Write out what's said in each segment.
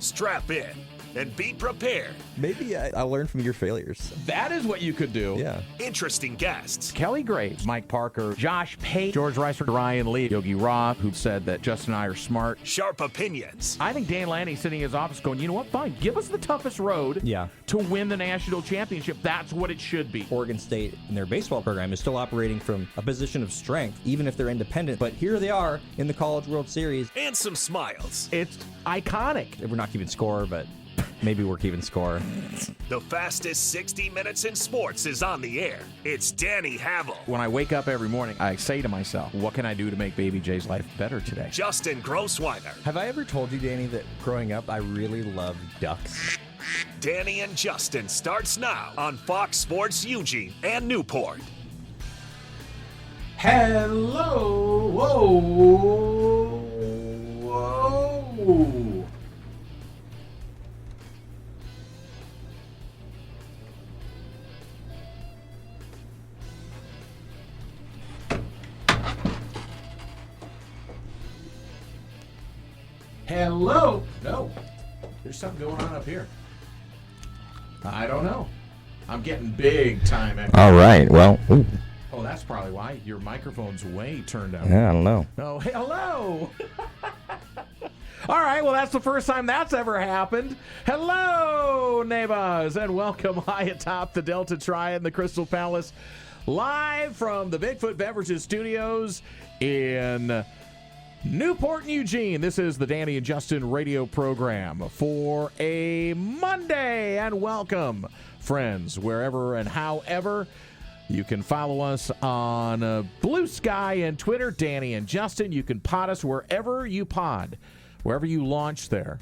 Strap in and be prepared. Maybe I'll learn from your failures. That is what you could do. Yeah. Interesting guests. Kelly Graves, Mike Parker, Josh Pate, George Reiser, Ryan Lee, Yogi Roth, who said that Justin and I are smart. Sharp opinions. I think Dan Lanning sitting in his office going, you know what, fine, give us the toughest road to win the national championship. That's what it should be. Oregon State in their baseball program is still operating from a position of strength, even if they're independent. But here they are in the College World Series. And some smiles. It's iconic. We're not keeping score, but maybe we're keeping score. The fastest 60 minutes in sports is on the air. It's Danny Havel. When I wake up every morning, I say to myself, what can I do to make Baby J's life better today? Justin Grossweiner. Have I ever told you, Danny, that growing up I really loved ducks? Danny and Justin starts now on Fox Sports Eugene and Newport. Hello. Whoa. Whoa. Hello. No. There's something going on up here. I don't know. I'm getting big time echo. All right. Well. Ooh. Oh, that's probably why. Your microphone's way turned up. Yeah, I don't know. Oh, hello. All right, well, that's the first time that's ever happened. Hello, neighbors, and welcome high atop the Delta Tri in the Crystal Palace, live from the Bigfoot Beverages Studios in Newport, Eugene. This is the Danny and Justin radio program for a Monday, and welcome, friends, wherever and however. You can follow us on Blue Sky and Twitter, Danny and Justin. You can pod us wherever you pod, wherever you launch there.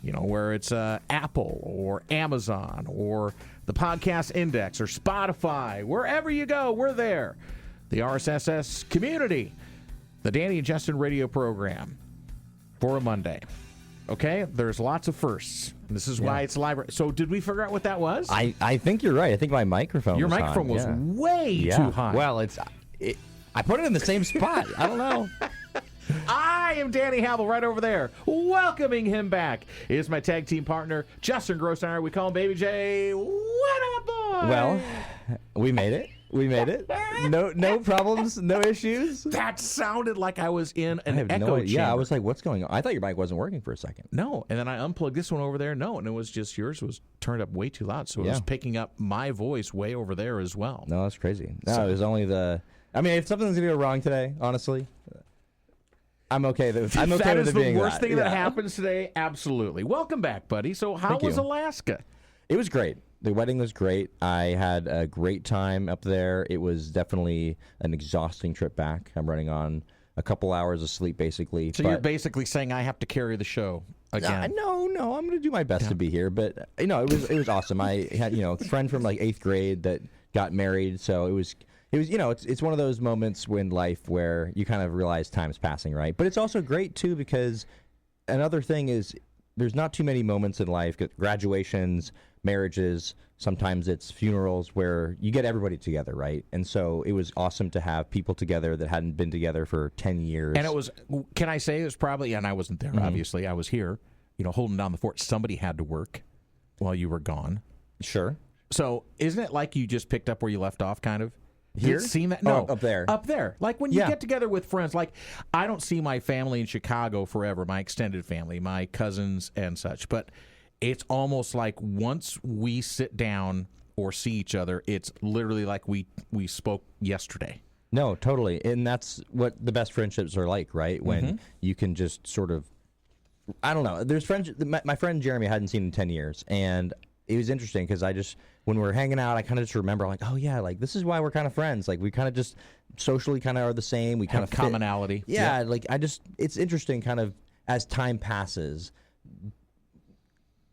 You know, where it's Apple or Amazon or the Podcast Index or Spotify. Wherever you go, we're there. The RSS community. The Danny and Justin radio program for a Monday. Okay? There's lots of firsts. This is why it's live. So did we figure out what that was? I think you're right. I think my microphone Your was microphone hot. was way too high. Well, I put it in the same spot. I don't know. I am Danny Havel right over there. Welcoming him back is my tag team partner, Justin Grossmeyer. We call him Baby J. What up, boy? Well, we made it. We made it. No problems, no issues. That sounded like I was in an I have echo no chamber. Yeah, I was like, what's going on? I thought your mic wasn't working for a second. No, and then I unplugged this one over there. No, and it was just yours was turned up way too loud, so it was picking up my voice way over there as well. No, that's crazy. No, it was only I mean, if something's going to go wrong today, honestly, I'm okay. I'm okay that with is it being the worst that. thing that happens today. Absolutely. Welcome back, buddy. So how Thank was you. Alaska? It was great. The wedding was great. I had a great time up there. It was definitely an exhausting trip back. I'm running on a couple hours of sleep, basically. So you're basically saying I have to carry the show again? No. I'm going to do my best to be here. But, it was awesome. I had, a friend from, 8th grade that got married. So it was it's one of those moments in life where you kind of realize time's passing, right? But it's also great, too, because another thing is there's not too many moments in life, graduations, marriages, sometimes it's funerals where you get everybody together, right? And so it was awesome to have people together that hadn't been together for 10 years. And it was, can I say it was probably, and I wasn't there, obviously. I was here, holding down the fort. Somebody had to work while you were gone. Sure. So isn't it like you just picked up where you left off, kind of? Here? Did it seem that? No. Oh, up there. Up there. Like when you get together with friends, like I don't see my family in Chicago forever, my extended family, my cousins and such, but it's almost like once we sit down or see each other, it's literally like we spoke yesterday. No, totally. And that's what the best friendships are like, right? When you can just sort of, I don't know. There's friends, my friend Jeremy I hadn't seen in 10 years, and it was interesting because when we were hanging out, I kind of just remember like, oh yeah, like this is why we're kind of friends. Like we kind of just socially kind of are the same. We kind of commonality. Yeah, like it's interesting kind of as time passes,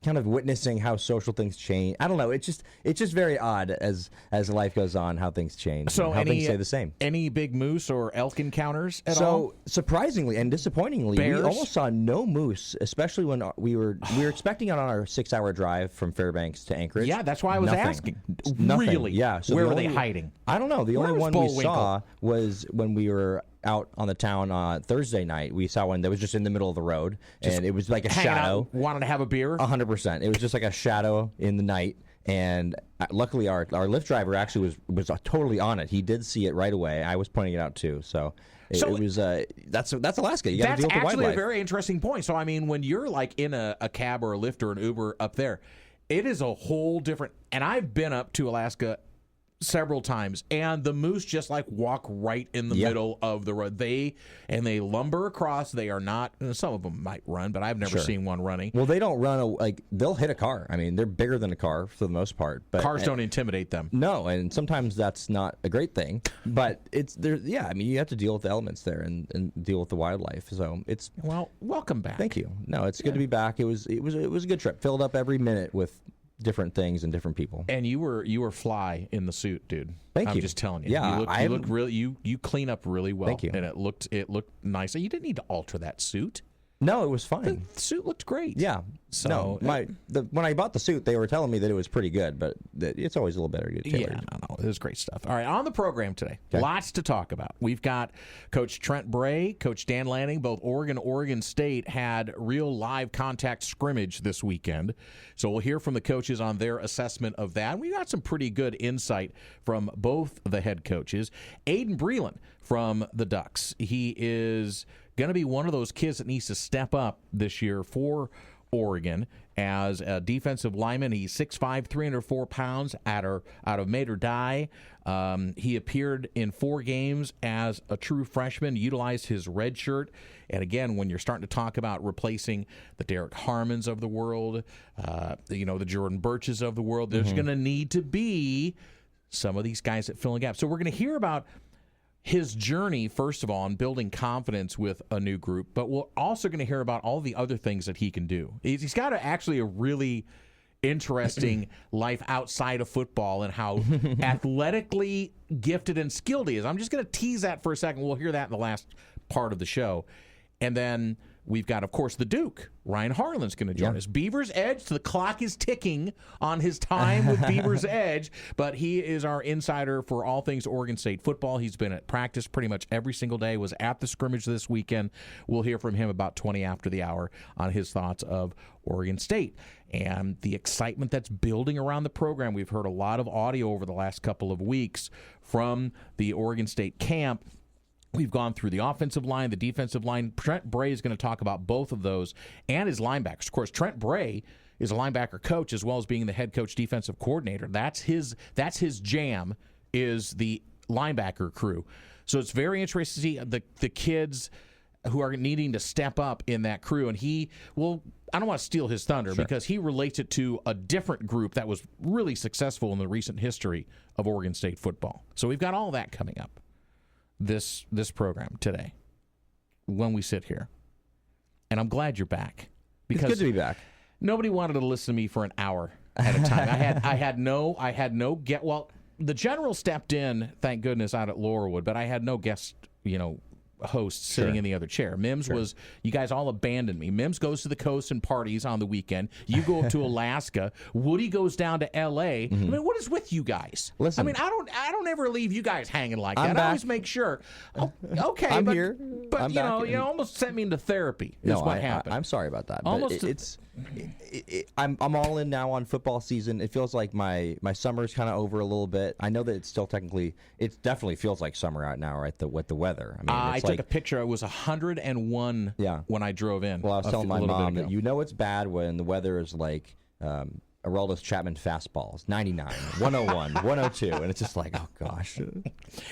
kind of witnessing how social things change. I don't know. It's just very odd as life goes on, how things change. So and how things stay the same. Any big moose or elk encounters at all? So surprisingly and disappointingly, Bears? we almost saw no moose, especially when we were expecting it on our 6-hour drive from Fairbanks to Anchorage. Yeah, that's why I was asking. Nothing. Really? Yeah. So where were they hiding? I don't know. The Where only was one we Bullwinkle? saw was when we were out on the town on Thursday night, we saw one that was just in the middle of the road, and it was like a shadow. Out, wanted to have a beer? 100%. It was just like a shadow in the night, and luckily our Lyft driver actually was totally on it. He did see it right away. I was pointing it out too, so... It was that's Alaska. You got to deal with the wildlife. That's actually a very interesting point. So I mean, when you're like in a cab or a Lyft or an Uber up there, it is a whole different. And I've been up to Alaska several times, and the moose just like walk right in the middle of the road. They lumber across. They are not. Some of them might run, but I've never seen one running. Well, they don't run like they'll hit a car. I mean, they're bigger than a car for the most part. But cars don't intimidate them. No, and sometimes that's not a great thing. But it's there. Yeah, I mean, you have to deal with the elements there and deal with the wildlife. So it's welcome back. Thank you. No, it's good to be back. It was a good trip. Filled up every minute with different things and different people. And you were fly in the suit, dude. Thank you. I'm just telling you. Yeah, you look really. You clean up really well. Thank you. And it looked nice. You didn't need to alter that suit. No, it was fine. The suit looked great. Yeah. So when I bought the suit, they were telling me that it was pretty good, but it's always a little better. Yeah, no, it was great stuff. All right, on the program today, lots to talk about. We've got Coach Trent Bray, Coach Dan Lanning, both Oregon State had real live contact scrimmage this weekend. So we'll hear from the coaches on their assessment of that. We got some pretty good insight from both the head coaches. Aiden Breland from the Ducks. He is going to be one of those kids that needs to step up this year for Oregon as a defensive lineman. He's 6'5", 304 pounds out of Mater Dei. He appeared in 4 games as a true freshman, utilized his red shirt. And again, when you're starting to talk about replacing the Derek Harmons of the world, the Jordan Birches of the world, there's going to need to be some of these guys that fill in gaps. So we're going to hear about his journey, first of all, in building confidence with a new group, but we're also going to hear about all the other things that he can do. He's got a really interesting life outside of football and how athletically gifted and skilled he is. I'm just going to tease that for a second. We'll hear that in the last part of the show. And then we've got, of course, the Duke. Ryan Harlan's going to join us. Beavers Edge. So the clock is ticking on his time with Beavers Edge, but he is our insider for all things Oregon State football. He's been at practice pretty much every single day, was at the scrimmage this weekend. We'll hear from him about 20 after the hour on his thoughts of Oregon State and the excitement that's building around the program. We've heard a lot of audio over the last couple of weeks from the Oregon State camp. We've gone through the offensive line, the defensive line. Trent Bray is going to talk about both of those and his linebackers. Of course, Trent Bray is a linebacker coach as well as being the head coach defensive coordinator. That's his jam, is the linebacker crew. So it's very interesting to see the kids who are needing to step up in that crew. And I don't want to steal his thunder because he relates it to a different group that was really successful in the recent history of Oregon State football. So we've got all that coming up. This program today when we sit here. And I'm glad you're back. Because it's good to be back. Nobody wanted to listen to me for an hour at a time. I had no get. Well, the general stepped in, thank goodness, out at Laurelwood, but I had no guest, host sitting in the other chair. Mims was, you guys all abandoned me. Mims goes to the coast and parties on the weekend. You go up to Alaska. Woody goes down to L.A. I mean, what is with you guys? Listen, I mean, I don't ever leave you guys hanging like that. Back. I always make sure. Oh, okay, I'm here. But I'm you almost sent me into therapy. Is what happened. I'm sorry about that. Almost. I'm all in now on football season. It feels like my summer's kind of over a little bit. I know that it's still it definitely feels like summer out now, right? With the weather. I mean, I took a picture. It was 101 when I drove in. Well, I was telling my mom that it's bad when the weather is like Aroldis Chapman fastballs, 99, 101, 102, and it's just like, oh gosh.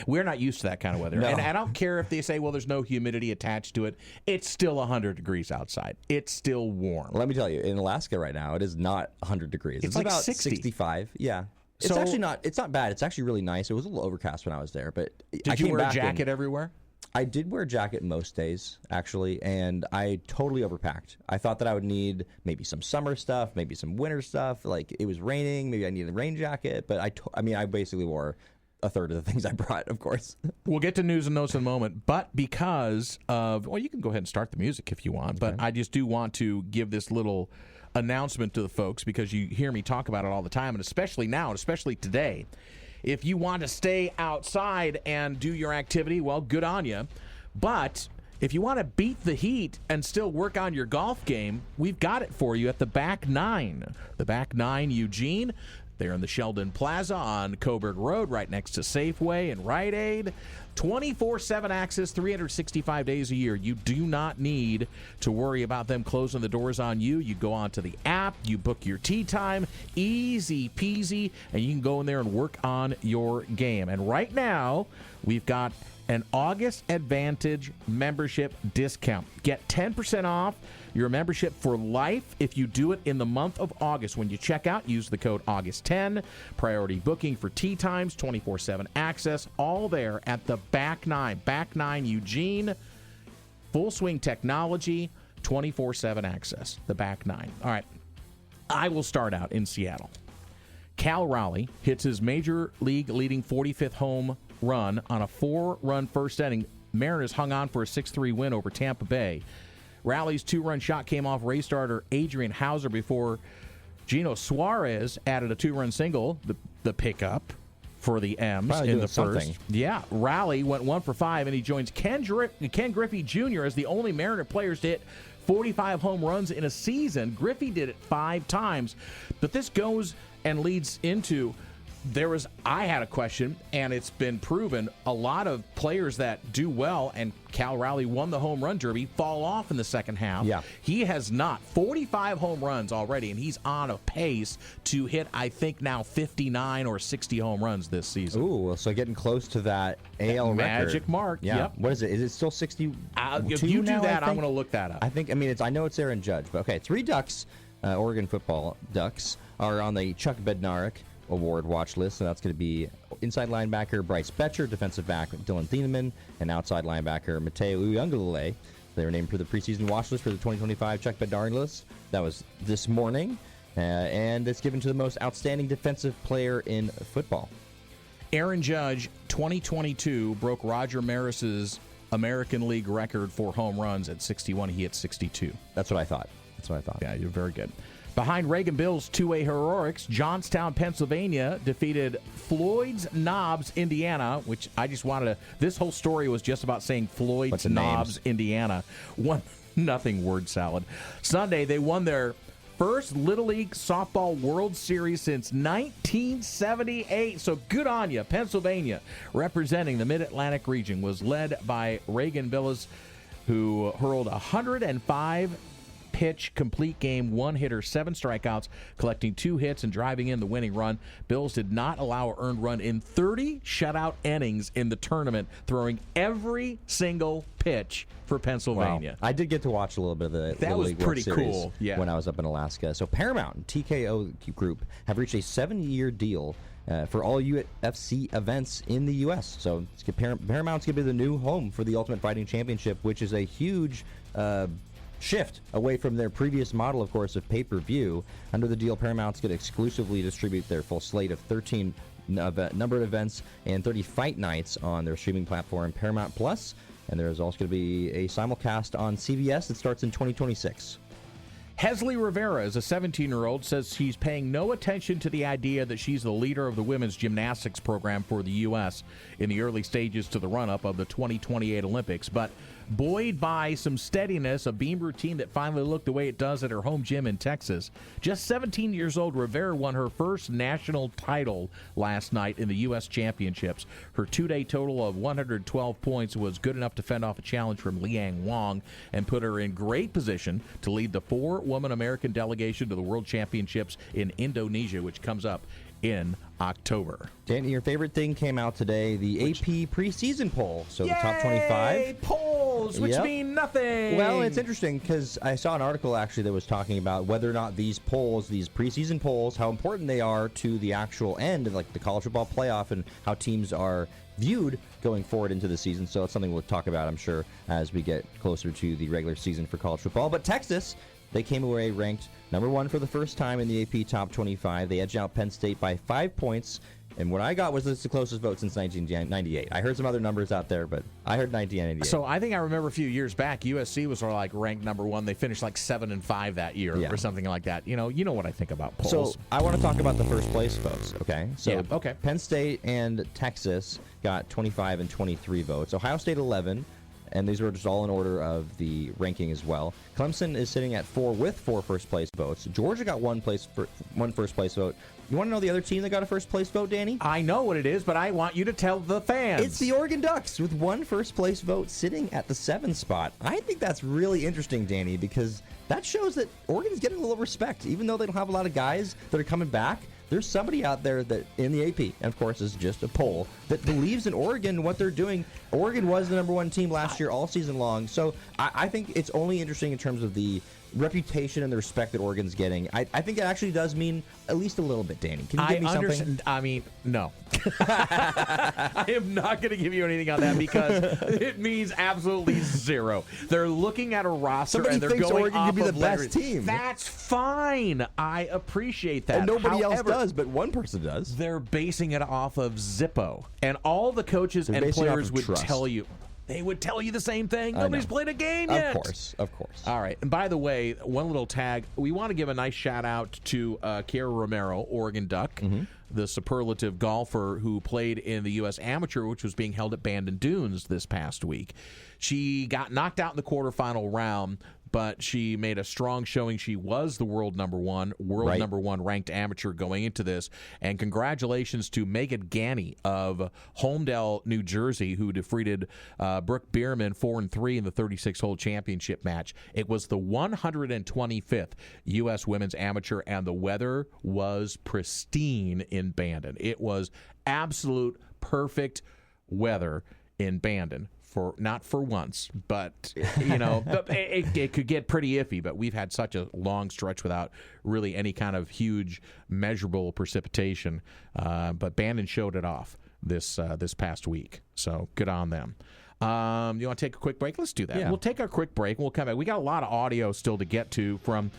We're not used to that kind of weather. No. And I don't care if they say, well, there's no humidity attached to it. It's still 100 degrees outside. It's still warm. Let me tell you, in Alaska right now, it is not 100 degrees. It's like about 60. 65. Yeah. It's actually not. It's not bad. It's actually really nice. It was a little overcast when I was there, but did you wear a jacket everywhere? I did wear a jacket most days, actually, and I totally overpacked. I thought that I would need maybe some summer stuff, maybe some winter stuff. Like, it was raining, maybe I needed a rain jacket, but I basically wore a third of the things I brought, of course. We'll get to news and notes in a moment, but because of, well, you can go ahead and start the music if you want, but I just do want to give this little announcement to the folks because you hear me talk about it all the time, and especially now, and especially today. If you want to stay outside and do your activity, well, good on you. But if you want to beat the heat and still work on your golf game, we've got it for you at the Back Nine. The Back Nine Eugene. They're in the Sheldon Plaza on Coburg Road, right next to Safeway and Rite Aid. 24/7 access, 365 days a year. You do not need to worry about them closing the doors on you. You go onto the app, you book your tee time, easy peasy, and you can go in there and work on your game. And right now, we've got an August Advantage membership discount. Get 10% off your membership for life if you do it in the month of August. When you check out, use the code August10. Priority booking for tee times, 24/7 access, all there at the Back Nine. Back Nine Eugene, full swing technology, 24/7 access. The Back Nine. All right, I will start out in Seattle. Cal Raleigh hits his major league leading 45th home run on a 4-run first inning. Mariners hung on for a 6-3 win over Tampa Bay. Raleigh's 2-run shot came off Ray starter Adrian Hauser before Gino Suarez added a 2-run single, the pickup for the M's Probably in the something. first. Yeah, Raleigh went 1 for 5, and he joins Ken Griffey Jr. as the only Mariner players to hit 45 home runs in a season. Griffey did it 5 times, but this goes and leads into I had a question, and it's been proven a lot of players that do well, and Cal Raleigh won the home run derby, fall off in the second half. Yeah. He has not. 45 home runs already, and he's on a pace to hit, I think, now 59 or 60 home runs this season. Ooh, so getting close to that AL magic record. mark. Yeah. Yep. What is it? Is it still 60? If you do that, I'm going to look that up. I know it's Aaron Judge, but okay. 3 Ducks, Oregon football Ducks, are on the Chuck Bednarik Award watch list, and that's going to be inside linebacker Bryce Betcher, defensive back Dylan Thieneman, and outside linebacker Mateo Uiagalelei. They were named for the preseason watch list for the 2025 Chuck Bednarik list. That was this morning, and it's given to the most outstanding defensive player in football. Aaron Judge, 2022, broke Roger Maris's American League record for home runs at 61. He hit 62. That's what I thought. Yeah, you're very good. Behind Reagan Bill's 2A heroics, Johnstown, Pennsylvania defeated Floyd's Knobs, Indiana, which I just wanted to... This whole story was just about saying Floyd's Knobs, Indiana. 1-0 word salad. Sunday, they won their first Little League Softball World Series since 1978. So good on you. Pennsylvania, representing the Mid-Atlantic region, was led by Reagan Billis, who hurled 105 pitch complete game, 1-hitter, 7 strikeouts, collecting 2 hits and driving in the winning run. Bills did not allow an earned run in 30 shutout innings in the tournament, throwing every single pitch for Pennsylvania. Wow. I did get to watch a little bit of the That was League pretty World Series cool. Yeah. when I was up in Alaska. So Paramount and TKO Group have reached a 7-year deal for all UFC events in the U.S. So Paramount's going to be the new home for the Ultimate Fighting Championship, which is a huge shift away from their previous model, of course, of pay-per-view. Under the deal, Paramount's going to exclusively distribute their full slate of 13 numbered events and 30 fight nights on their streaming platform, Paramount Plus. And there's also going to be a simulcast on CBS that starts in 2026. Hesley Rivera is a 17-year-old, says she's paying no attention to the idea that she's the leader of the women's gymnastics program for the U.S. in the early stages to the run-up of the 2028 Olympics. But buoyed by some steadiness, a beam routine that finally looked the way it does at her home gym in Texas. Just 17 years old, Rivera won her first national title last night in the U.S. Championships. Her 2-day total of 112 points was good enough to fend off a challenge from Liang Wang and put her in great position to lead the 4-woman American delegation to the World Championships in Indonesia, which comes up in October. Danny, your favorite thing came out today, the AP preseason poll. So Yay! The top 25. Polls, which mean nothing. Well, it's interesting because I saw an article actually that was talking about whether or not these polls, these preseason polls, how important they are to the actual end of like the college football playoff and how teams are viewed going forward into the season. So it's something we'll talk about, I'm sure, as we get closer to the regular season for college football. But Texas, they came away ranked number 1 for the first time in the AP Top 25. They edged out Penn State by 5 points. And what I got was this the closest vote since 1998. I heard some other numbers out there, but I heard 1998. So I think I remember a few years back, USC was sort of like ranked number 1. They finished like 7-5 that year or something like that. You know what I think about polls. So I want to talk about the first place votes, okay? So Yeah, okay. Penn State and Texas got 25 and 23 votes. Ohio State 11, and these are just all in order of the ranking as well. Clemson is sitting at 4 with 4 first-place votes. Georgia got one first-place vote. You want to know the other team that got a first-place vote, Danny? I know what it is, but I want you to tell the fans. It's the Oregon Ducks with one first-place vote sitting at the 7th spot. I think that's really interesting, Danny, because that shows that Oregon's getting a little respect. Even though they don't have a lot of guys that are coming back, there's somebody out there that in the AP, and of course it's just a poll, that believes in Oregon and what they're doing. Oregon was the number 1 team last year all season long, so I think it's only interesting in terms of the reputation and the respect that Oregon's getting. I think it actually does mean at least a little bit, Danny. Can you give me something? I mean, no. I am not going to give you anything on that because it means absolutely zero. They're looking at a roster Somebody and they're thinks going Oregon off could be of the best team. That's fine. I appreciate that. And nobody else However, does, but one person does. they're basing it off of Zippo. And all the coaches They're and basing it off players of would trust. tell you. They would tell you the same thing. I Nobody's know. played a game yet. Of course. All right. And by the way, one little tag. We want to give a nice shout out to Kiara Romero, Oregon Duck, the superlative golfer who played in the U.S. Amateur, which was being held at Bandon Dunes this past week. She got knocked out in the quarterfinal round, but she made a strong showing. She was the world number one ranked amateur going into this. And congratulations to Megan Ganny of Holmdel, New Jersey, who defeated Brooke Bierman 4-3 in the 36-hole championship match. It was the 125th U.S. Women's Amateur, and the weather was pristine in Bandon. It was absolute perfect weather in Bandon. Not for once, but it could get pretty iffy. But we've had such a long stretch without really any kind of huge measurable precipitation. But Bandon showed it off this past week, so good on them. You want to take a quick break? Let's do that. Yeah. We'll take a quick break and we'll come back. We got a lot of audio still to get to from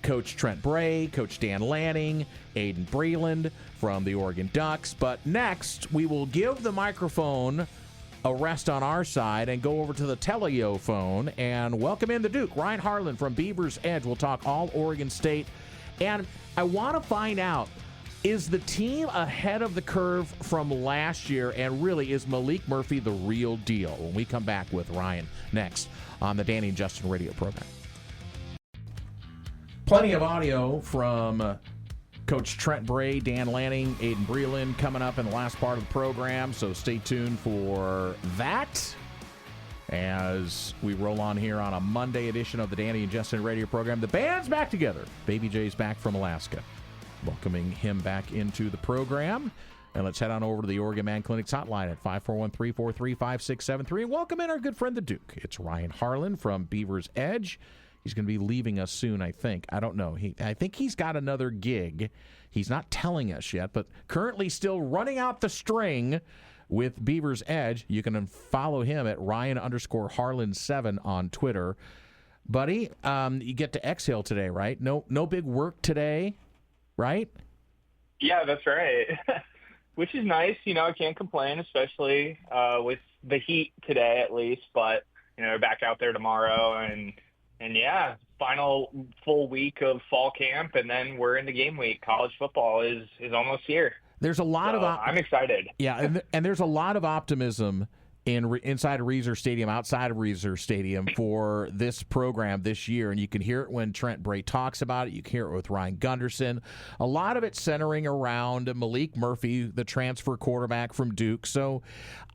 Coach Trent Bray, Coach Dan Lanning, Aiden Breland from the Oregon Ducks. But next, we will give the microphone a rest on our side and go over to the Teleo phone and welcome in the Duke, Ryan Harlan from Beavers Edge. We'll talk all Oregon State. And I want to find out, is the team ahead of the curve from last year? And really, is Malik Murphy the real deal? When we come back with Ryan next on the Danny and Justin radio program. Plenty of audio from Coach Trent Bray, Dan Lanning, Aiden Breland coming up in the last part of the program, so stay tuned for that as we roll on here on a Monday edition of the Danny and Justin radio program. The band's back together. Baby J's back from Alaska. Welcoming him back into the program. And let's head on over to the Oregon Man Clinic's hotline at 541-343-5673 and welcome in our good friend the Duke. It's Ryan Harlan from Beavers Edge. He's going to be leaving us soon, I think. I don't know. I think he's got another gig. He's not telling us yet, but currently still running out the string with Beaver's Edge. You can follow him at Ryan_Harlan7 on Twitter. Buddy, you get to exhale today, right? No big work today, right? Yeah, that's right. Which is nice. I can't complain, especially with the heat today at least. But, we're back out there tomorrow and yeah, final full week of fall camp, and then we're in the game week. College football is almost here. There's a lot of I'm excited. Yeah, and there's a lot of optimism inside of Reser Stadium, outside of Reser Stadium for this program this year, and you can hear it when Trent Bray talks about it. You can hear it with Ryan Gunderson. A lot of it centering around Malik Murphy, the transfer quarterback from Duke. So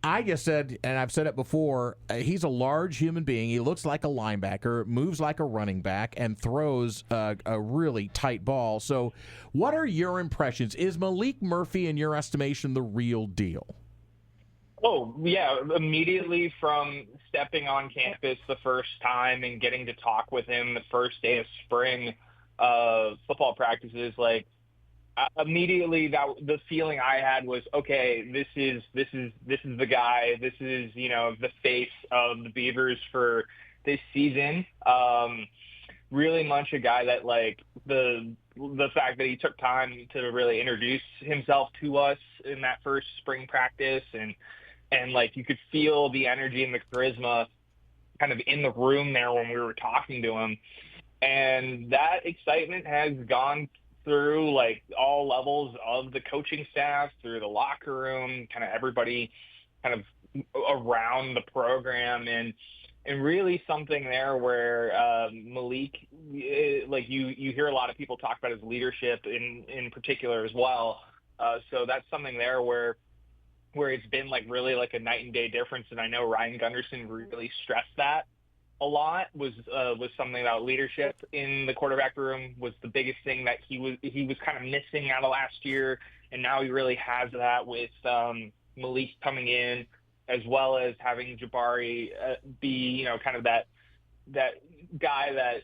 I just said, and I've said it before, he's a large human being. He looks like a linebacker, moves like a running back, and throws a really tight ball. So what are your impressions? Is Malik Murphy, in your estimation, the real deal? Oh, yeah. Immediately from stepping on campus the first time and getting to talk with him the first day of spring football practices, immediately the feeling I had was, okay, this is the guy. This is, the face of the Beavers for this season. Really much a guy that the fact that he took time to really introduce himself to us in that first spring practice and you could feel the energy and the charisma kind of in the room there when we were talking to him. And that excitement has gone through all levels of the coaching staff, through the locker room, kind of everybody kind of around the program, and really something there where Malik, like you hear a lot of people talk about his leadership in particular as well. So that's something there where it's been like really like a night and day difference. And I know Ryan Gunderson really stressed that a lot, was something about leadership in the quarterback room was the biggest thing that he was kind of missing out of last year. And now he really has that with Malik coming in, as well as having Jabari be, kind of that guy that,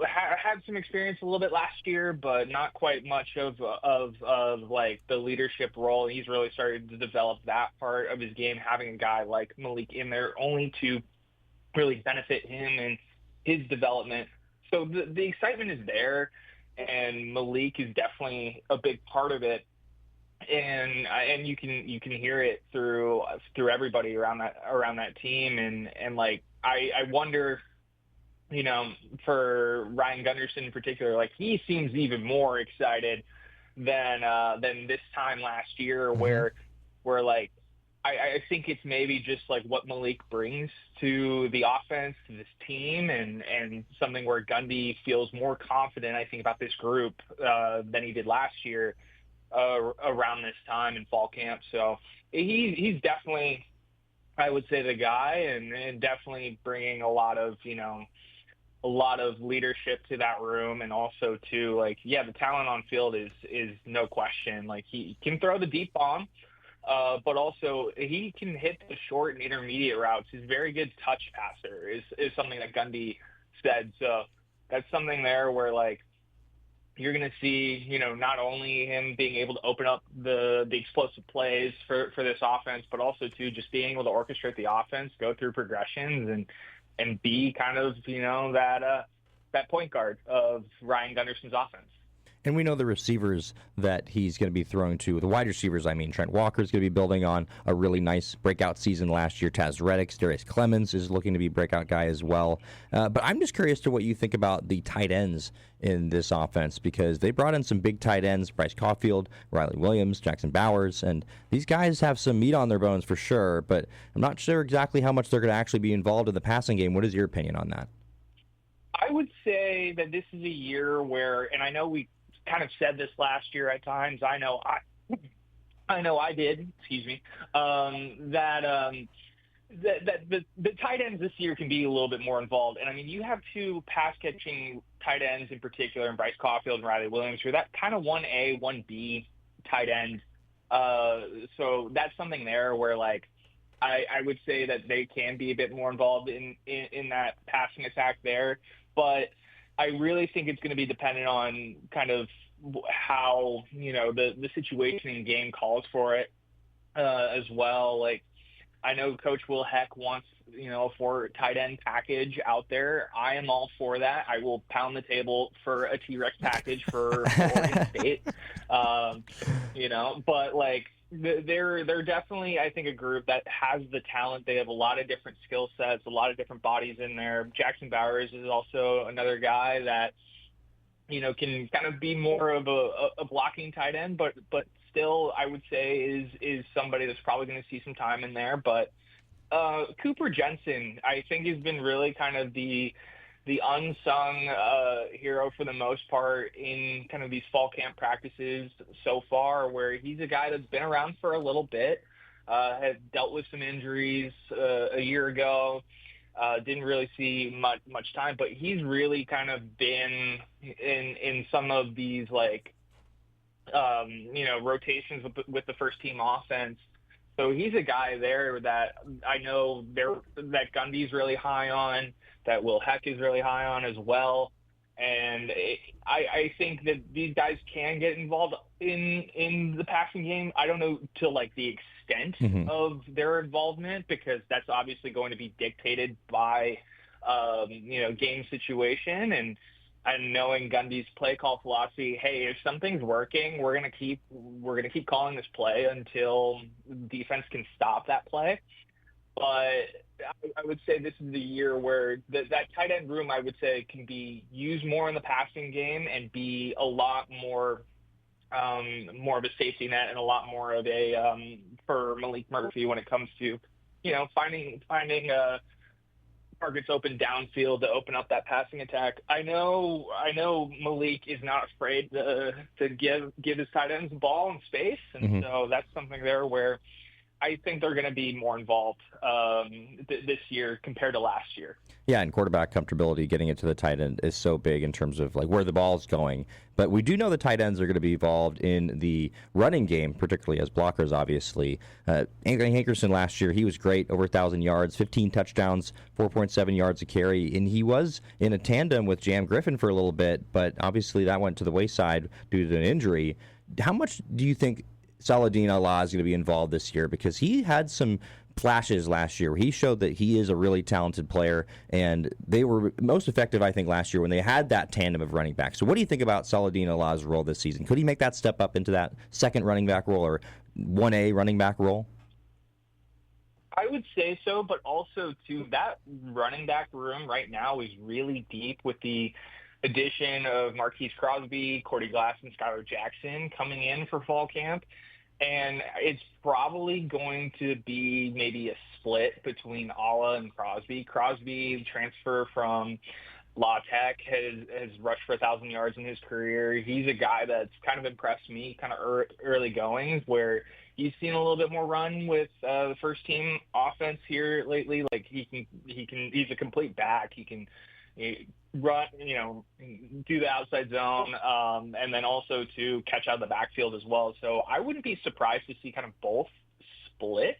had some experience a little bit last year, but not quite much of like the leadership role. He's really started to develop that part of his game, having a guy like Malik in there only to really benefit him and his development. So the excitement is there, and Malik is definitely a big part of it. And you can hear it through everybody around that team. And like, I wonder, for Ryan Gunderson in particular, like he seems even more excited than this time last year, where like, I think it's maybe just like what Malik brings to the offense, to this team, and something where Gundy feels more confident, I think, about this group than he did last year around this time in fall camp. So he's definitely, I would say, the guy, and definitely bringing a lot of leadership to that room. And also to like, yeah, the talent on field is no question. Like he can throw the deep bomb. But also he can hit the short and intermediate routes. He's a very good touch passer is something that Gundy said. So that's something there where like you're going to see, not only him being able to open up the explosive plays for this offense, but also to just being able to orchestrate the offense, go through progressions and be kind of, that point guard of Ryan Gunderson's offense. And we know the receivers that he's going to be throwing to. The wide receivers, Trent Walker's going to be building on a really nice breakout season last year. Taz Reddick, Darius Clemens is looking to be a breakout guy as well. But I'm just curious to what you think about the tight ends in this offense, because they brought in some big tight ends, Bryce Caulfield, Riley Williams, Jackson Bowers, and these guys have some meat on their bones for sure, but I'm not sure exactly how much they're going to actually be involved in the passing game. What is your opinion on that? I would say that this is a year where, and I know we kind of said this last year at times. I know I did. Excuse me. That the tight ends this year can be a little bit more involved. And I mean, you have two pass catching tight ends in particular, in Bryce Caulfield and Riley Williams, who are that kind of 1A, 1B tight end. So that's something there where like I would say that they can be a bit more involved in that passing attack there, but I really think it's going to be dependent on kind of how, the situation in game calls for it as well. Like, I know Coach Will Heck wants, a 4 tight end package out there. I am all for that. I will pound the table for a T-Rex package for Oregon State. But like, they're definitely, I think, a group that has the talent. They have a lot of different skill sets, a lot of different bodies in there. Jackson Bowers is also another guy that, can kind of be more of a blocking tight end, but still, I would say is somebody that's probably going to see some time in there. But Cooper Jensen, I think, has been really kind of the unsung hero for the most part in kind of these fall camp practices so far, where he's a guy that's been around for a little bit, had dealt with some injuries a year ago, didn't really see much time, but he's really kind of been in some of these like, rotations with the first team offense. So he's a guy there that I know that Gundy's really high on, that Will Heck is really high on as well. And I think that these guys can get involved in the passing game. I don't know to like the extent of their involvement, because that's obviously going to be dictated by, game situation and knowing Gundy's play call philosophy. Hey, if something's working, we're gonna keep calling this play until defense can stop that play. But I would say this is the year where that tight end room, I would say, can be used more in the passing game and be a lot more more of a safety net and a lot more of a for Malik Murphy when it comes to, finding targets open downfield to open up that passing attack. I know Malik is not afraid to give his tight ends the ball and space, and so that's something there where I think they're going to be more involved this year compared to last year. Yeah, and quarterback comfortability, getting it to the tight end is so big in terms of like where the ball's going. But we do know the tight ends are going to be involved in the running game, particularly as blockers, obviously. Anthony Hankerson last year, he was great, over 1,000 yards, 15 touchdowns, 4.7 yards a carry, and he was in a tandem with Jam Griffin for a little bit, but obviously that went to the wayside due to an injury. How much do you think Saladin Allah is going to be involved this year? Because he had some flashes last year where he showed that he is a really talented player, and they were most effective, I think, last year when they had that tandem of running backs. So what do you think about Saladin Allah's role this season? Could he make that step up into that second running back role or 1A running back role? I would say so, but also, too, that running back room right now is really deep with the addition of Marquise Crosby, Cordy Glass, and Skylar Jackson coming in for fall camp. And it's probably going to be maybe a split between Allah and Crosby. Crosby, transfer from La Tech, has rushed for 1,000 yards in his career. He's a guy that's kind of impressed me, kind of early goings, where he's seen a little bit more run with the first team offense here lately. Like he's a complete back. He can run, do the outside zone, and then also to catch out of the backfield as well. So I wouldn't be surprised to see kind of both split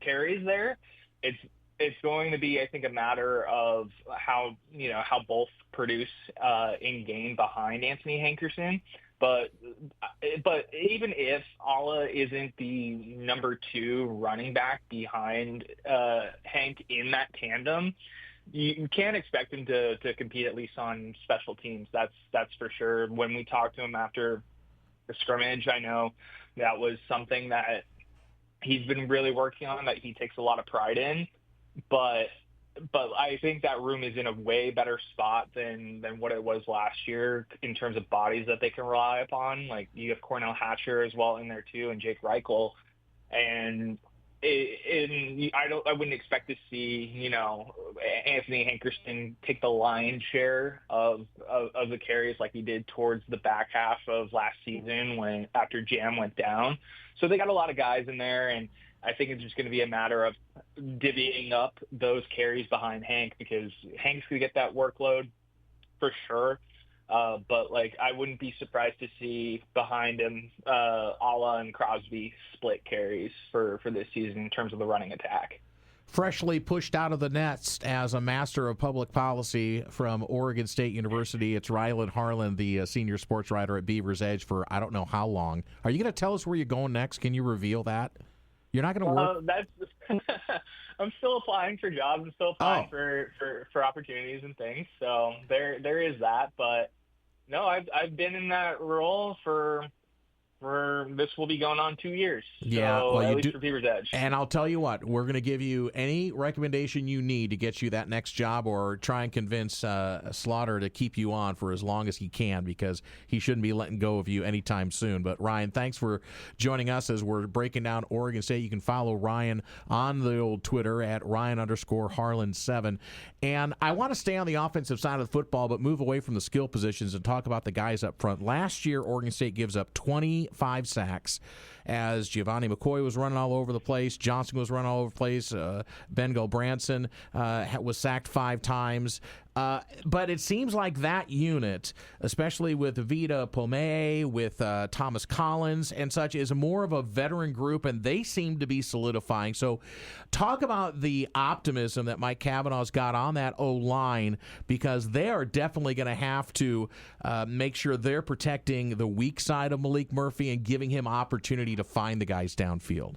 carries there. It's going to be, I think, a matter of how both produce in game behind Anthony Hankerson. But even if Allah isn't the number 2 running back behind Hank in that tandem, you can't expect him to compete at least on special teams. That's for sure. When we talked to him after the scrimmage, I know that was something that he's been really working on, that he takes a lot of pride in. But I think that room is in a way better spot than what it was last year in terms of bodies that they can rely upon. Like you have Cornell Hatcher as well in there too, and Jake Reichel, and I wouldn't expect to see, Anthony Hankerson take the lion's share of the carries like he did towards the back half of last season after Jam went down. So they got a lot of guys in there, and I think it's just going to be a matter of divvying up those carries behind Hank, because Hank's going to get that workload for sure. But I wouldn't be surprised to see behind him Allah and Crosby split carries for this season in terms of the running attack. Freshly pushed out of the nest as a master of public policy from Oregon State University, it's Rylan Harlan, the senior sports writer at Beavers Edge for I don't know how long. Are you going to tell us where you're going next? Can you reveal that? You're not going to work? I'm still applying for jobs. I'm still applying for opportunities and things. So there is that. But no, I've been in that role for this will be going on 2 years. Yeah, so well, at least for Beavers Edge. And I'll tell you what, we're going to give you any recommendation you need to get you that next job, or try and convince Slaughter to keep you on for as long as he can, because he shouldn't be letting go of you anytime soon. But Ryan, thanks for joining us as we're breaking down Oregon State. You can follow Ryan on the old Twitter at Ryan_Harlan7. And I want to stay on the offensive side of the football, but move away from the skill positions and talk about the guys up front. Last year, Oregon State gives up 25 sacks as Giovanni McCoy was running all over the place. Johnson was running all over the place. Ben Gulbranson was sacked 5 times. But it seems like that unit, especially with Vita Pomey, with Thomas Collins and such, is more of a veteran group, and they seem to be solidifying. So talk about the optimism that Mike Cavanaugh's got on that O-line, because they are definitely going to have to make sure they're protecting the weak side of Malik Murphy and giving him opportunity to find the guys downfield.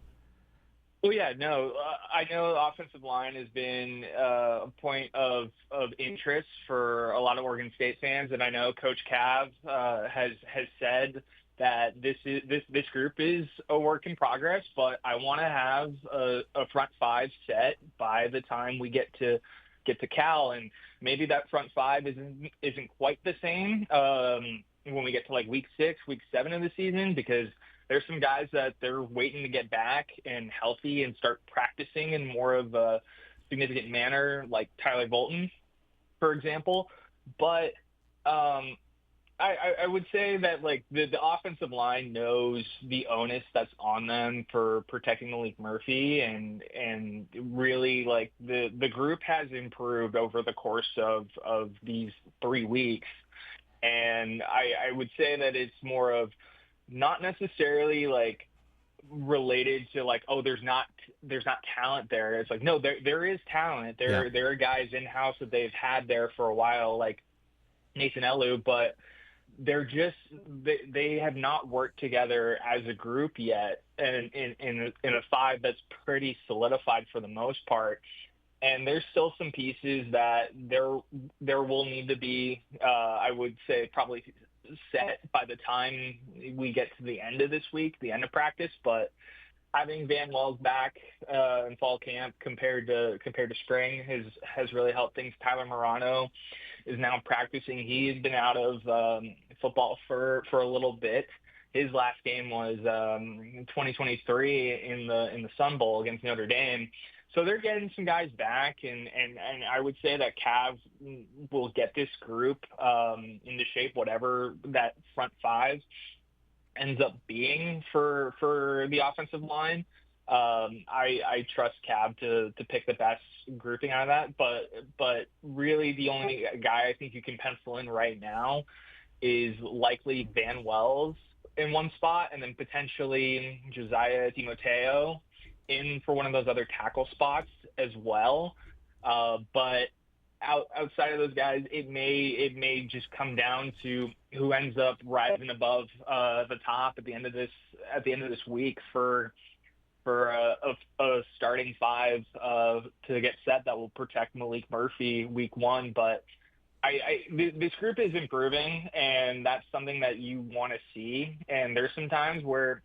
Oh, yeah, no. I know the offensive line has been a point of interest for a lot of Oregon State fans, and I know Coach Cav has said that this group is a work in progress, but I want to have a front 5 set by the time we get to Cal, and maybe that front 5 isn't quite the same when we get to like week 6, week 7 of the season, because there's some guys that they're waiting to get back and healthy and start practicing in more of a significant manner, like Tyler Bolton, for example. But I would say that like the offensive line knows the onus that's on them for protecting Malik Murphy, and really like the group has improved over the course of these 3 weeks. And I would say that it's more of not necessarily like related to like, oh, there's not talent there. It's like, no, there is talent. There are guys in-house that they've had there for a while, like Nathan Elu, but they're just they have not worked together as a group yet, and in a 5 that's pretty solidified for the most part. And there's still some pieces that there will need to be, I would say, probably set by the time we get to the end of this week, the end of practice. But having Van Wells back in fall camp compared to spring has really helped things. Tyler Morano is now practicing. He's been out of football for a little bit. His last game was 2023 in the Sun Bowl against Notre Dame. So they're getting some guys back, and I would say that Cav will get this group into shape, whatever that front 5 ends up being for the offensive line. I trust Cav to pick the best grouping out of that, but really the only guy I think you can pencil in right now is likely Van Wells in one spot, and then potentially Josiah DiMatteo in for one of those other tackle spots as well. But outside of those guys, it may just come down to who ends up rising above the top at the end of this week for a starting 5 to get set that will protect Malik Murphy week 1. But this group is improving, and that's something that you want to see. And there's some times where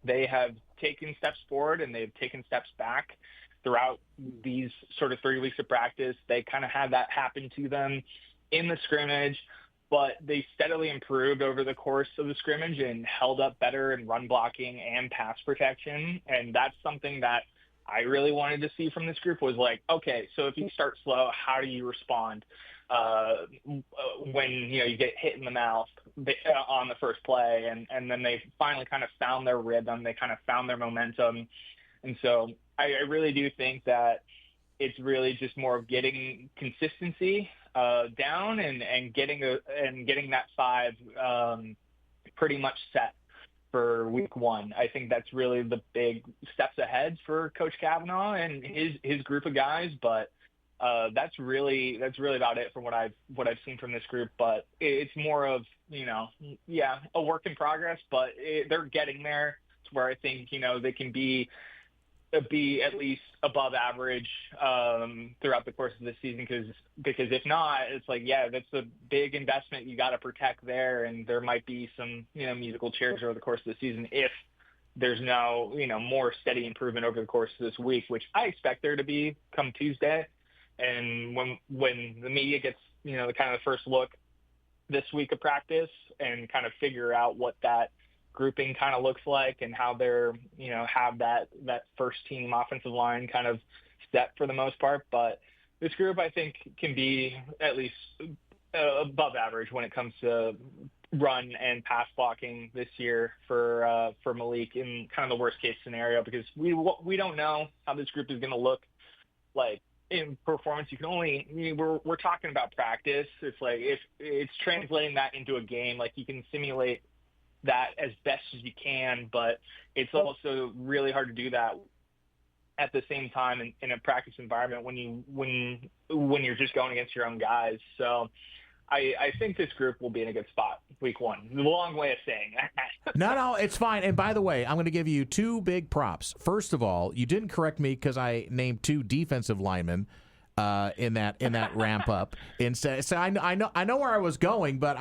they have taken steps forward and they've taken steps back throughout these sort of 3 weeks of practice. They kind of had that happen to them in the scrimmage, but they steadily improved over the course of the scrimmage and held up better in run blocking and pass protection. And that's something that I really wanted to see from this group, was like, okay, so if you start slow, how do you respond when you get hit in the mouth on the first play? And then they finally kind of found their rhythm. They kind of found their momentum. And so I really do think that it's really just more of getting consistency down and getting that 5 pretty much set for week 1. I think that's really the big steps ahead for Coach Kavanaugh and his group of guys. But that's really about it from what I've seen from this group. But it's more of a work in progress, but they're getting there to where I think they can be at least above average throughout the course of the season, because if not, it's like, that's a big investment you got to protect there, and there might be some musical chairs over the course of the season if there's no more steady improvement over the course of this week, which I expect there to be come Tuesday. And when the media gets the kind of the first look this week of practice and kind of figure out what that grouping kind of looks like and how they're have that first team offensive line kind of set for the most part. But this group, I think, can be at least above average when it comes to run and pass blocking this year for Malik in kind of the worst case scenario, because we don't know how this group is going to look like in performance. You can only, we're talking about practice. It's like, if it's translating that into a game, like you can simulate that as best as you can, but it's also really hard to do that at the same time in a practice environment when you're just going against your own guys. So I think this group will be in a good spot week 1. The long way of saying that. No, it's fine. And by the way, I'm going to give you 2 big props. First of all, you didn't correct me because I named 2 defensive linemen. in that ramp up. Instead, so I know where I was going, but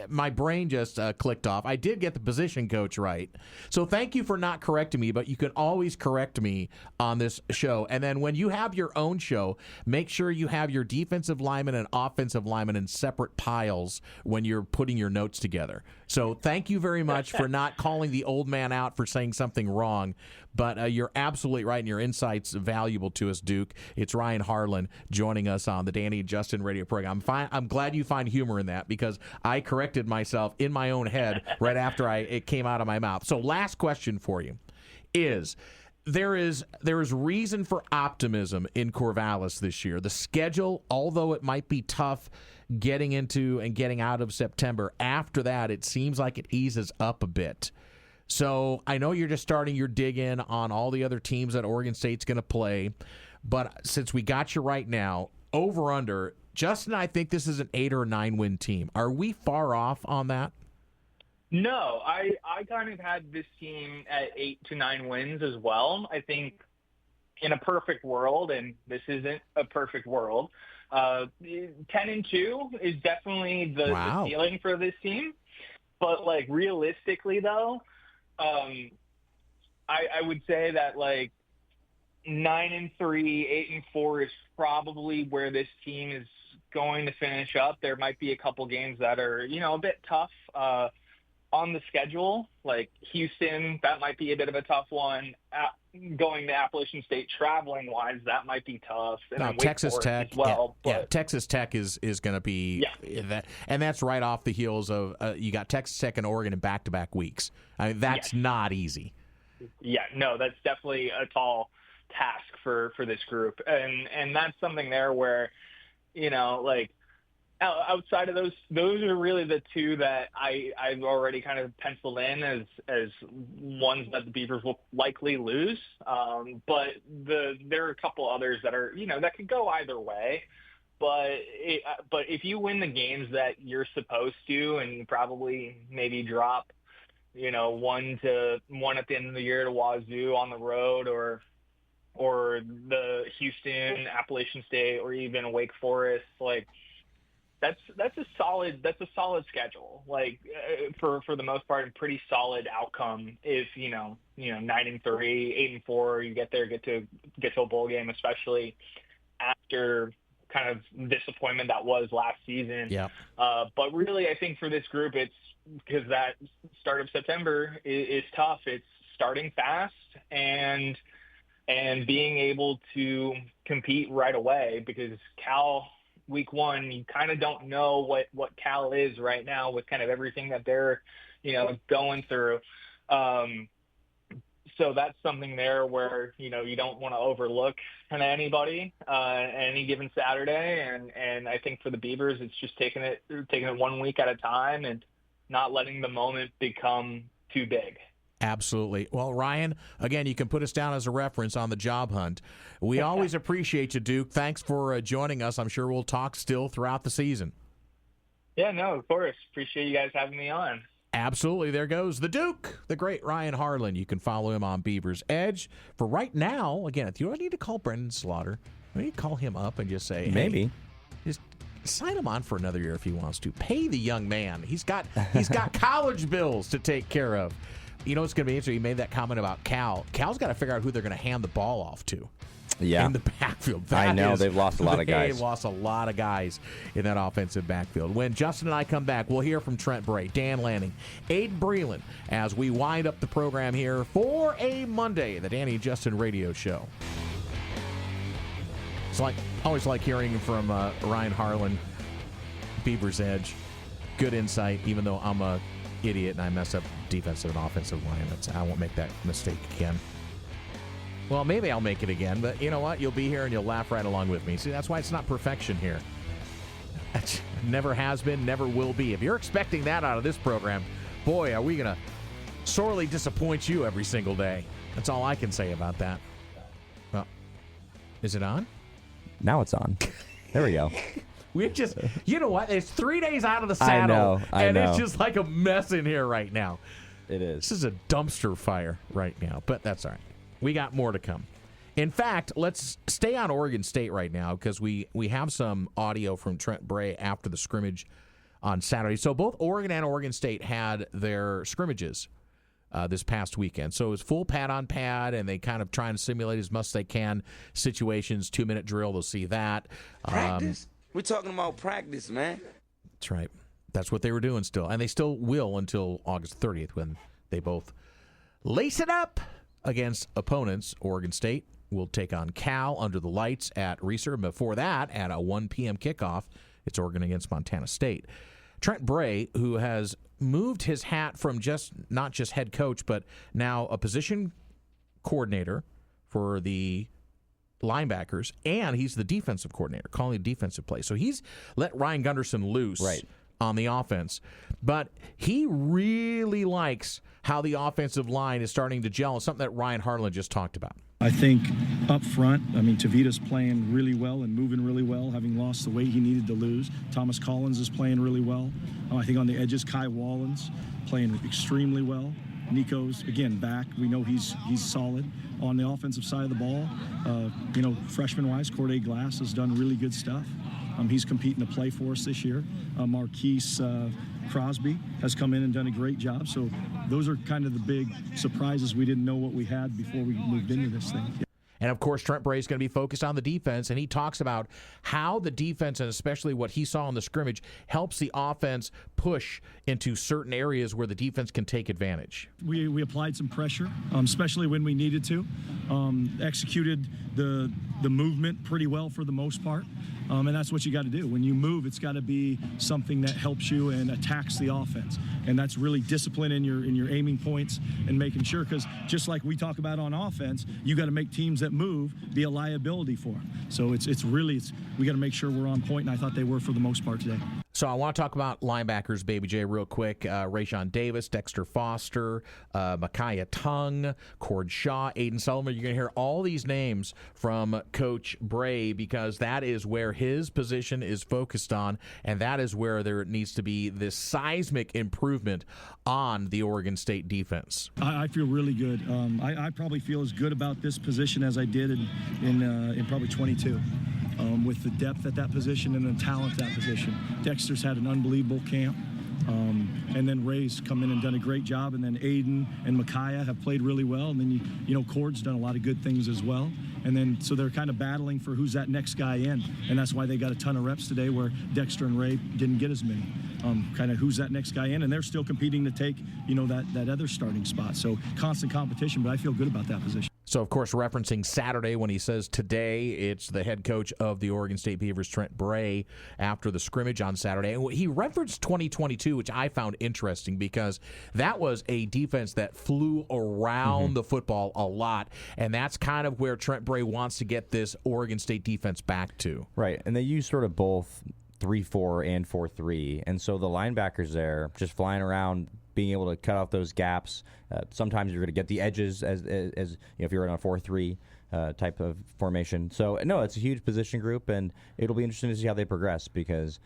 my brain just clicked off. I did get the position coach right, so thank you for not correcting me. But you can always correct me on this show. And then when you have your own show, make sure you have your defensive lineman and offensive lineman in separate piles when you're putting your notes together. So thank you very much for not calling the old man out for saying something wrong. But you're absolutely right, and your insight's valuable to us, Duke. It's Ryan Harlan joining us on the Danny and Justin radio program. I'm glad you find humor in that, because I corrected myself in my own head right after it came out of my mouth. So last question for you is, there is reason for optimism in Corvallis this year. The schedule, although it might be tough getting into and getting out of September, after that it seems like it eases up a bit. So I know you're just starting your dig in on all the other teams that Oregon State's going to play, but since we got you right now, over under, Justin, I think this is an 8 or 9 win team. Are we far off on that? No, I kind of had this team at 8 to 9 wins as well. I think in a perfect world, and this isn't a perfect world, 10-2 is definitely the ceiling for this team. But like realistically, though, I would say that like 9-3, 8-4 is probably where this team is going to finish up. There might be a couple games that are, a bit tough on the schedule, like Houston. That might be a bit of a tough one. Going to Appalachian State traveling wise, that might be tough. And no, Texas Tech as well. Yeah, Texas Tech is going to be that, and that's right off the heels of you got Texas Tech and Oregon in back-to-back weeks. I mean, that's not easy. Yeah, no, that's definitely a tall task for this group, and that's something there where, like outside of those are really the two that I've already kind of penciled in as ones that the Beavers will likely lose. But there are a couple others that are, that could go either way. But if you win the games that you're supposed to, and you probably maybe drop, 1 at the end of the year to Wazoo on the road, or the Houston, Appalachian State, or even Wake Forest, like that's a solid schedule. Like for the most part, a pretty solid outcome. If 9-3, 8-4, you get to a bowl game, especially after kind of disappointment that was last season. Yeah. But really, I think for this group, it's because that start of September is tough. It's starting fast and being able to compete right away, because Cal, week 1, you kind of don't know what Cal is right now with kind of everything that they're, going through. So that's something there where, you don't want to overlook kind of anybody any given Saturday. And I think for the Beavers, it's just taking it 1 week at a time and not letting the moment become too big. Absolutely. Well, Ryan, again, you can put us down as a reference on the job hunt. We always appreciate you, Duke. Thanks for joining us. I'm sure we'll talk still throughout the season. Yeah, no, of course. Appreciate you guys having me on. Absolutely. There goes the Duke, the great Ryan Harlan. You can follow him on Beavers Edge. For right now, again, if you don't need to call Brendan Slaughter, maybe call him up and just say, hey, maybe. Just sign him on for another year if he wants to. Pay the young man. He's got college bills to take care of. It's going to be interesting. You made that comment about Cal. Cal's got to figure out who they're going to hand the ball off to. Yeah. In the backfield. I know. They've lost a lot of guys. They've lost a lot of guys in that offensive backfield. When Justin and I come back, we'll hear from Trent Bray, Dan Lanning, Aiden Breland, as we wind up the program here for a Monday, the Danny and Justin radio show. It's always like hearing from Ryan Harlan, Beavers Edge. Good insight, even though I'm a idiot and I mess up defensive and offensive line. I won't make that mistake again. Well, maybe I'll make it again, but you know what? You'll be here and you'll laugh right along with me. See, that's why it's not perfection here. That never has been, never will be. If you're expecting that out of this program, boy, are we going to sorely disappoint you every single day. That's all I can say about that. Well, is it on? Now it's on. There we go. We just, you know what? It's 3 days out of the saddle. I know. It's just like a mess in here right now. It is. This is a dumpster fire right now, but that's all right. We got more to come. In fact, let's stay on Oregon State right now because we have some audio from Trent Bray after the scrimmage on Saturday. So both Oregon and Oregon State had their scrimmages this past weekend. So it was full pad on pad, and they kind of try and simulate as much as they can situations, 2-minute drill. They'll see that. Practice? We're talking about practice, man. That's right. That's what they were doing still. And they still will until August 30th when they both lace it up against opponents. Oregon State will take on Cal under the lights at Reser. Before that, at a 1 p.m. kickoff, it's Oregon against Montana State. Trent Bray, who has moved his hat from not just head coach, but now a position coordinator for the linebackers, and he's the defensive coordinator, calling defensive plays. So he's let Ryan Gunderson loose on the offense. But he really likes how the offensive line is starting to gel, something that Ryan Harlan just talked about. I think up front, Tavita's playing really well and moving really well, having lost the weight he needed to lose. Thomas Collins is playing really well. I think on the edges, Kai Wallen's playing extremely well. Nico's, again, back. We know he's solid. On the offensive side of the ball, freshman-wise, Corday Glass has done really good stuff. He's competing to play for us this year. Marquise Crosby has come in and done a great job. So those are kind of the big surprises we didn't know what we had before we moved into this thing. And, of course, Trent Bray is going to be focused on the defense, and he talks about how the defense, and especially what he saw in the scrimmage, helps the offense push into certain areas where the defense can take advantage. We applied some pressure, especially when we needed to. Executed the movement pretty well for the most part. And that's what you got to do. When you move, it's got to be something that helps you and attacks the offense. And that's really discipline in your aiming points and making sure, because just like we talk about on offense, you got to make teams that move be a liability for them. So we got to make sure we're on point, and I thought they were for the most part today. So I want to talk about linebackers, Baby J, real quick. Rayshawn Davis, Dexter Foster, Micaiah Tongue, Cord Shaw, Aiden Sullivan. You're going to hear all these names from Coach Bray because that is where his position is focused on, and that is where there needs to be this seismic improvement on the Oregon State defense. I feel really good. I probably feel as good about this position as I did in probably 22. With the depth at that position and the talent at that position. Dexter's had an unbelievable camp. And then Ray's come in and done a great job. And then Aiden and Micaiah have played really well. And then, Cord's done a lot of good things as well. And then, so they're kind of battling for who's that next guy in. And that's why they got a ton of reps today where Dexter and Ray didn't get as many. Kind of who's that next guy in. And they're still competing to take, that other starting spot. So constant competition, but I feel good about that position. So, of course, referencing Saturday when he says today, it's the head coach of the Oregon State Beavers, Trent Bray, after the scrimmage on Saturday. And he referenced 2022, which I found interesting because that was a defense that flew around the football a lot. And that's kind of where Trent Bray wants to get this Oregon State defense back to. Right, and they use sort of both 3-4 and 4-3. And so the linebackers there just flying around, being able to cut out those gaps. Sometimes you're going to get the edges as if you're in a 4-3 type of formation. So, no, it's a huge position group, and it'll be interesting to see how they progress because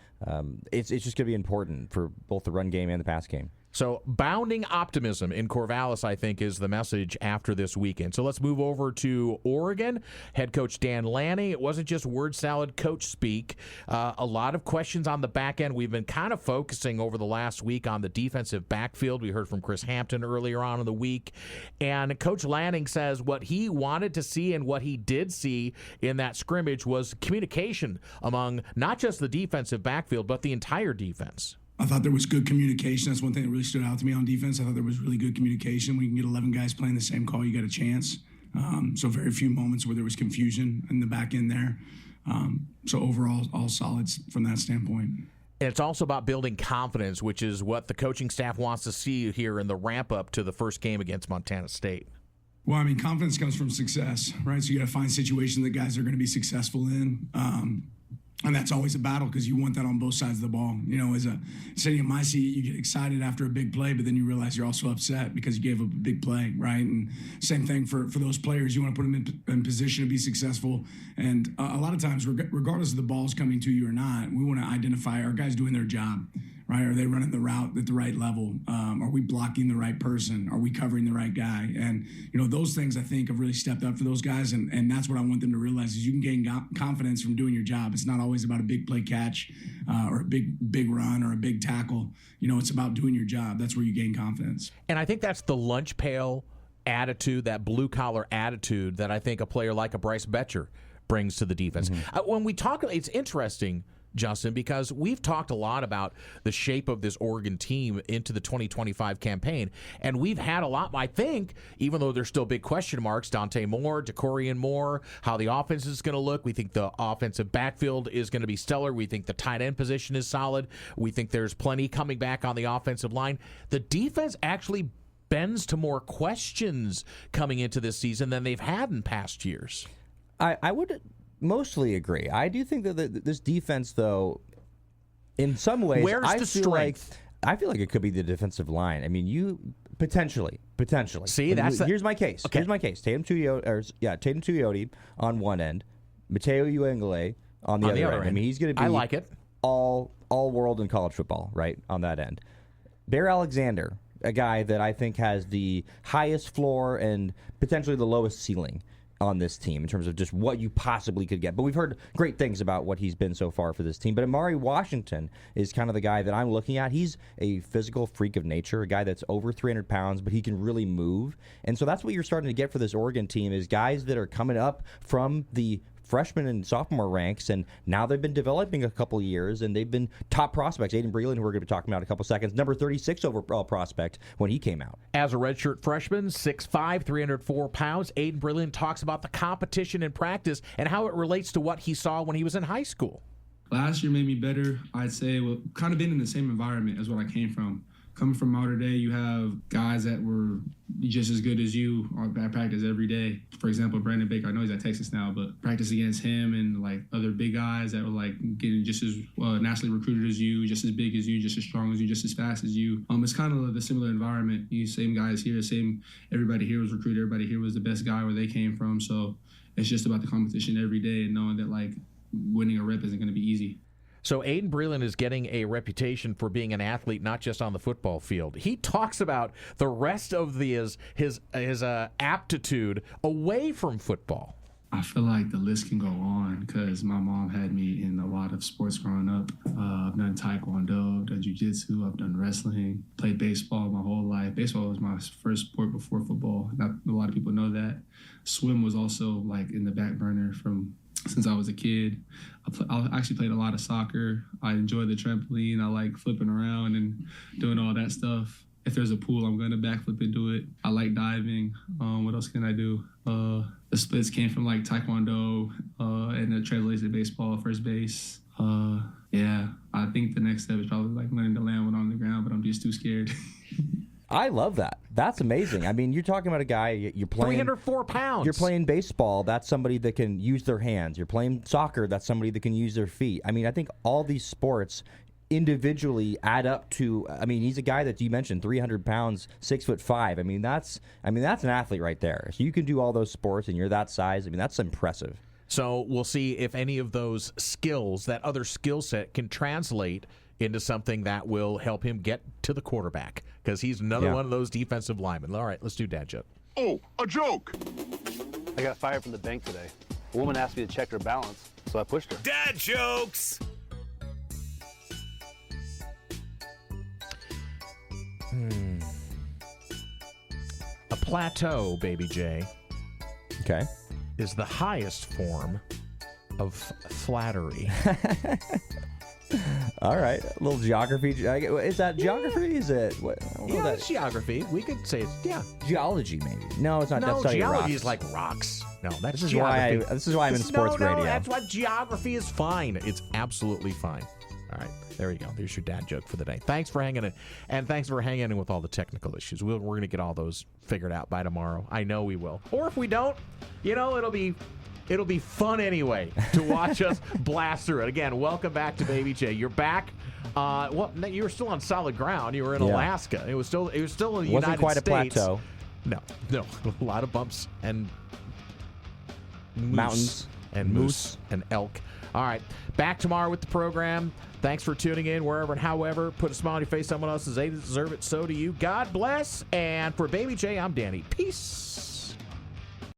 it's just going to be important for both the run game and the pass game. So bounding optimism in Corvallis, I think, is the message after this weekend. So let's move over to Oregon. Head coach Dan Lanning. It wasn't just word salad coach speak. A lot of questions on the back end. We've been kind of focusing over the last week on the defensive backfield. We heard from Chris Hampton earlier on in the week. And Coach Lanning says what he wanted to see and what he did see in that scrimmage was communication among not just the defensive backfield, but the entire defense. I thought there was good communication. That's one thing that really stood out to me on defense. I thought there was really good communication. When you can get 11 guys playing the same call, you got a chance. So very few moments where there was confusion in the back end there. So overall, all solids from that standpoint. And it's also about building confidence, which is what the coaching staff wants to see here in the ramp-up to the first game against Montana State. Well, confidence comes from success, right? So you got to find situations that guys are going to be successful in. And that's always a battle because you want that on both sides of the ball. As a sitting in my seat, you get excited after a big play, but then you realize you're also upset because you gave up a big play, right? And same thing for those players. You want to put them in position to be successful. And a lot of times, regardless of the balls coming to you or not, we want to identify our guys doing their job, right? Are they running the route at the right level? Are we blocking the right person? Are we covering the right guy? And, those things I think have really stepped up for those guys. And that's what I want them to realize is you can gain confidence from doing your job. It's not always about a big play catch or a big run or a big tackle. It's about doing your job. That's where you gain confidence. And I think that's the lunch pail attitude, that blue-collar attitude that I think a player like a Bryce Betcher brings to the defense. When we talk, it's interesting, Justin, because we've talked a lot about the shape of this Oregon team into the 2025 campaign, and we've had a lot, I think, even though there's still big question marks, Dante Moore, DeCorian Moore, how the offense is going to look. We think the offensive backfield is going to be stellar. We think the tight end position is solid. We think there's plenty coming back on the offensive line. The defense actually bends to more questions coming into this season than they've had in past years. I would mostly agree. I do think that this defense, though, in some ways, where's the strength? I feel like it could be the defensive line. I mean, you potentially. See, here's my case. Okay. Here's my case. Tatum Tuioti on one end, Mateo Uengale on the other end. I mean, he's going to be I like it. all world in college football, right, on that end. Bear Alexander, a guy that I think has the highest floor and potentially the lowest ceiling on this team in terms of just what you possibly could get. But we've heard great things about what he's been so far for this team. But Amari Washington is kind of the guy that I'm looking at. He's a physical freak of nature, a guy that's over 300 pounds, but he can really move. And so that's what you're starting to get for this Oregon team is guys that are coming up from the freshman and sophomore ranks, and now they've been developing a couple years, and they've been top prospects. Aiden Breland, who we're going to be talking about in a couple seconds, number 36 overall prospect when he came out. As a redshirt freshman, 6'5", 304 pounds, Aiden Breland talks about the competition in practice and how it relates to what he saw when he was in high school. Last year made me better, I'd say. Well, kind of been in the same environment as what I came from. Coming from Mater Dei, you have guys that were just as good as you at practice every day. For example, Brandon Baker, I know he's at Texas now, but practice against him and like other big guys that were like getting just as nationally recruited as you, just as big as you, just as strong as you, just as fast as you. It's kind of the similar environment. You same guys here, everybody here was recruited, everybody here was the best guy where they came from. So it's just about the competition every day and knowing that like winning a rep isn't going to be easy. So Aiden Breland is getting a reputation for being an athlete, not just on the football field. He talks about the rest of his aptitude away from football. I feel like the list can go on because my mom had me in a lot of sports growing up. I've done taekwondo, I've done jiu-jitsu, I've done wrestling, played baseball my whole life. Baseball was my first sport before football. Not a lot of people know that. Swim was also like in the back burner since I was a kid. I actually played a lot of soccer. I enjoy the trampoline. I like flipping around and doing all that stuff. If there's a pool, I'm going to backflip and do it. I like diving. What else can I do? The splits came from like taekwondo and the translates to baseball, first base. Yeah, I think the next step is probably like learning to land when I'm on the ground, but I'm just too scared. I love that. That's amazing. I mean, you're talking about a guy, you're playing 304 pounds. You're playing baseball, that's somebody that can use their hands. You're playing soccer, that's somebody that can use their feet. I mean, I think all these sports individually add up to, I mean, he's a guy that you mentioned, 300 pounds, 6'5". I mean, that's an athlete right there. So you can do all those sports and you're that size. I mean, that's impressive. So we'll see if any of those skills, that other skill set, can translate into something that will help him get to the quarterback, because he's another one of those defensive linemen. All right, let's do dad joke. Oh, a joke! I got fired from the bank today. A woman asked me to check her balance, so I pushed her. Dad jokes! A plateau, Baby J, Okay. is the highest form of flattery. All right. A little geography. Is that geography? Is it? What? I don't know that. It's geography. We could say it's, Geology, maybe. No, it's not. No, that's geology rocks. is like rocks. No, that's This is geography. this is why I'm in sports radio. No, that's why geography is fine. It's absolutely fine. All right, there you go. There's your dad joke for the day. Thanks for hanging in, and thanks for hanging in with all the technical issues. We're going to get all those figured out by tomorrow. I know we will. Or if we don't, it'll be fun anyway to watch us blast through it. Again, welcome back to Baby J. You're back. You were still on solid ground. You were in Alaska. It was still in the United States. Wasn't quite a plateau. No, a lot of bumps and mountains and moose and elk. All right, back tomorrow with the program. Thanks for tuning in wherever and however. Put a smile on your face. Someone else says they deserve it. So do you. God bless. And for Baby J, I'm Danny. Peace.